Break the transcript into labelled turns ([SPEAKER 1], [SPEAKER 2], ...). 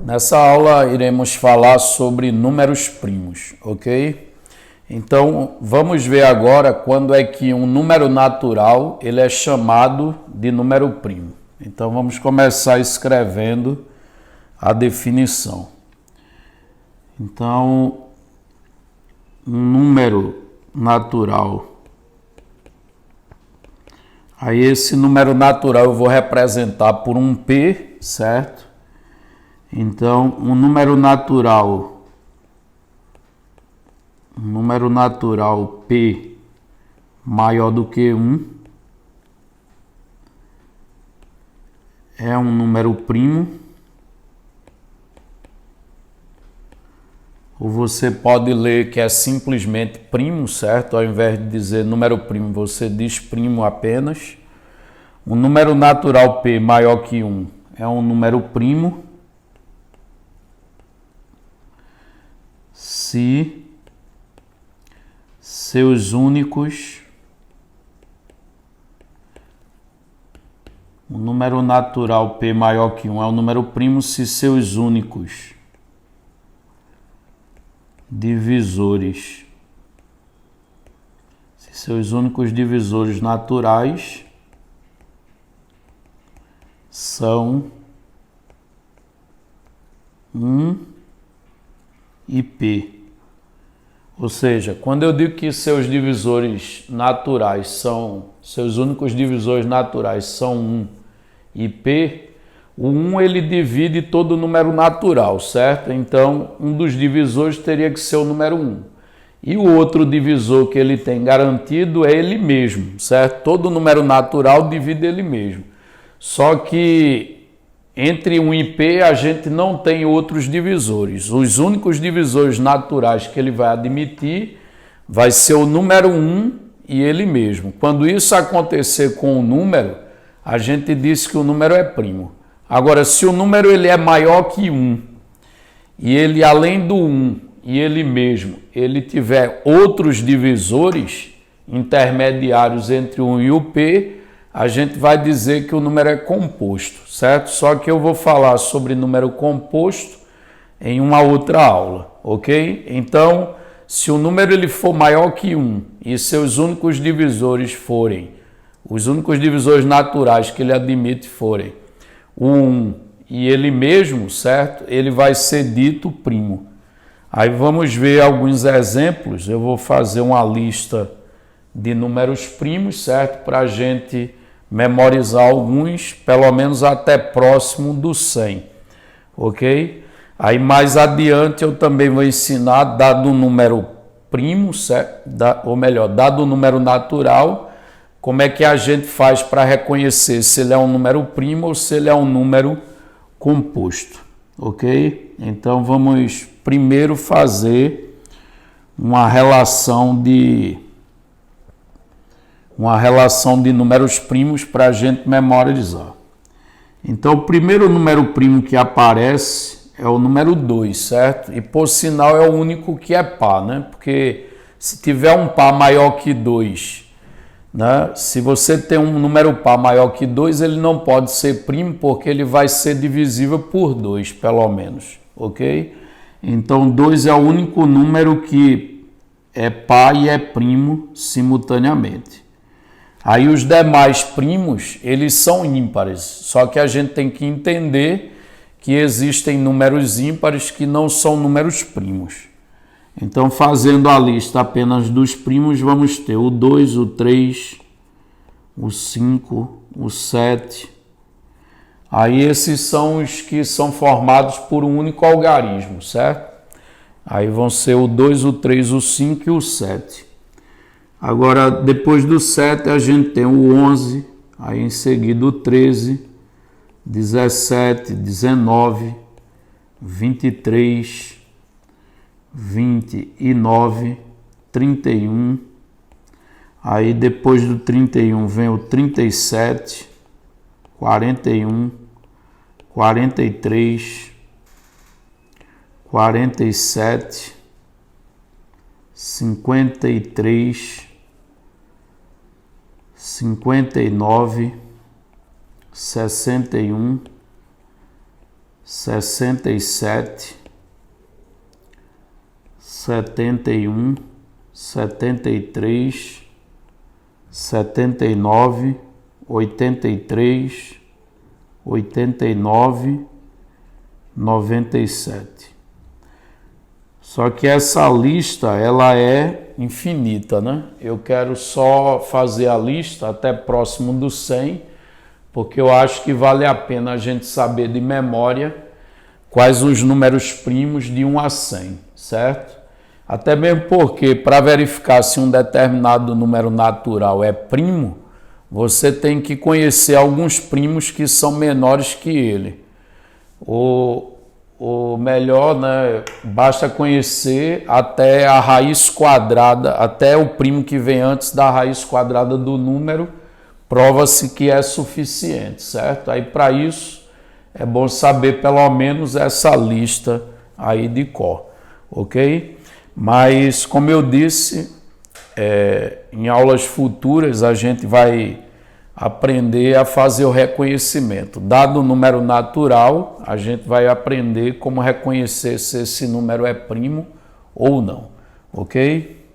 [SPEAKER 1] Nessa aula iremos falar sobre números primos, ok? Então, vamos ver agora quando é que um número natural ele é chamado de número primo. Então, vamos começar escrevendo a definição. Então, um número natural. Aí, esse número natural eu vou representar por um P, certo? Então, um número natural P maior do que 1 é um número primo. Ou você pode ler que é simplesmente primo, certo? Ao invés de dizer número primo, você diz primo apenas. Um número natural P maior que 1 é um número primo se seus únicos, um número natural P maior que 1 é um número primo se seus únicos divisores, naturais são 1 e P. Ou seja, quando eu digo que seus únicos divisores naturais são 1 e P, o 1 ele divide todo o número natural, certo? Então, um dos divisores teria que ser o número 1. E o outro divisor que ele tem garantido é ele mesmo, certo? Todo número natural divide ele mesmo. Só que entre 1 e P a gente não tem outros divisores. Os únicos divisores naturais que ele vai admitir vai ser o número 1 e ele mesmo. Quando isso acontecer com o número, a gente diz que o número é primo. Agora, se o número ele é maior que 1 e ele, além do 1 e ele mesmo, ele tiver outros divisores intermediários entre o 1 e o P, a gente vai dizer que o número é composto, certo? Só que eu vou falar sobre número composto em uma outra aula, ok? Então, se o número ele for maior que 1 e seus únicos divisores forem, os únicos divisores naturais que ele admite forem o 1 e ele mesmo, certo? Ele vai ser dito primo. Aí vamos ver alguns exemplos. Eu vou fazer uma lista de números primos, certo? Para a gente memorizar alguns, pelo menos até próximo do 100, ok? Aí mais adiante eu também vou ensinar, dado o número primo, certo? Dado o número natural, como é que a gente faz para reconhecer se ele é um número primo ou se ele é um número composto, ok? Então vamos primeiro fazer uma relação de números primos para a gente memorizar. Então, o primeiro número primo que aparece é o número 2, certo? E, por sinal, é o único que é par, né? Porque se tiver um par maior que 2, né? Se você tem um número par maior que 2, ele não pode ser primo porque ele vai ser divisível por 2, pelo menos, ok? Então, 2 é o único número que é par e é primo simultaneamente. Aí os demais primos, eles são ímpares, só que a gente tem que entender que existem números ímpares que não são números primos. Então, fazendo a lista apenas dos primos, vamos ter o 2, o 3, o 5, o 7. Aí esses são os que são formados por um único algarismo, certo? Aí vão ser o 2, o 3, o 5 e o 7. Agora, depois do 7, a gente tem o 11, aí em seguida o 13, 17, 19, 23, 29, 31. Aí depois do 31 vem o 37, 41, 43, 47, 53, 59, 61, 67, 71, 73, 79, 83, 89, 97. Só que essa lista, ela é infinita, né? Eu quero só fazer a lista até próximo do 100, porque eu acho que vale a pena a gente saber de memória quais os números primos de 1 a 100, certo? Até mesmo porque, para verificar se um determinado número natural é primo, você tem que conhecer alguns primos que são menores que ele. O melhor, né, basta conhecer até a raiz quadrada, até o primo que vem antes da raiz quadrada do número, prova-se que é suficiente, certo? Aí para isso é bom saber pelo menos essa lista aí de cor, ok? Mas como eu disse, em aulas futuras a gente vai aprender a fazer o reconhecimento. Dado o número natural, a gente vai aprender como reconhecer se esse número é primo ou não, ok?